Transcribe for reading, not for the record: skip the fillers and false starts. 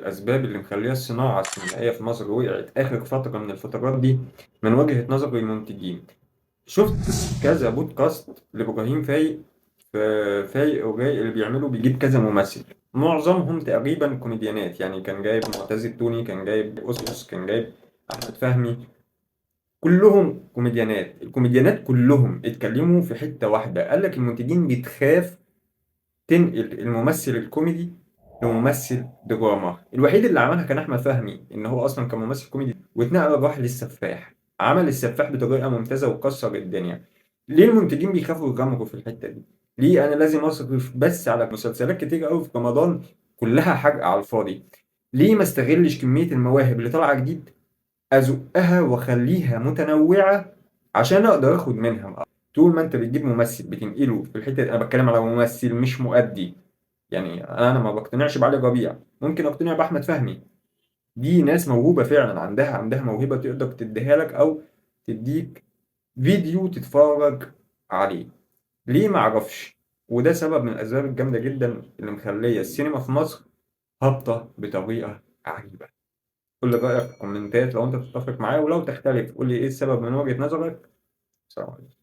الأسباب اللي مخلّية الصناعة السينمائية في مصر وقعت آخر فترة من الفترات دي من وجهة نظر المنتجين. شُفت كذا بودكاست لإبراهيم فايق، فايق ورايق اللي بيعمله بيجيب كذا ممثل، معظمهم تقريبًا كوميديانات، يعني كان جايب معتز التوني، كان جايب أوسوس، كان جايب أحمد فهمي، كلّهم كوميديانات. الكوميديانات كلّهم اتكلموا في حتّة واحدة، قال لك المنتجين بتخاف تنقل الممثل الكوميدي لممثل دراما. الوحيد اللي عملها كان احمد فهمي، ان هو اصلا كان ممثل كوميدي واتنقل راح للسفاح، عمل السفاح بطريقه ممتازه وكسر الدنيا. ليه المنتجين بيخافوا يغامروا في الحته دي؟ ليه انا لازم اصرف بس على مسلسلات كتير قوي في رمضان كلها حرق على الفاضي؟ ليه ما استغلش كميه المواهب اللي طالعه جديد، ازقها واخليها متنوعه عشان اقدر اخد منها؟ طول ما انت بتجيب ممثل بتنقله في الحته دي، انا بتكلم على ممثل مش مؤدي، يعني انا ما بقتنعش بعلي ربيع، ممكن اقتنع باحمد فهمي. دي ناس موهوبه فعلا، عندها موهبه تقدر تديها لك او تديك فيديو تتفرج عليه. ليه ما اعرفش؟ وده سبب من الاسباب الجامده جدا اللي مخليه السينما في مصر هابطه بطريقه عجيبه. قول لي رايك في الكومنتات لو انت تتفق معايا، ولو تختلف قول لي ايه السبب من وجهه نظرك. سلام عليكم.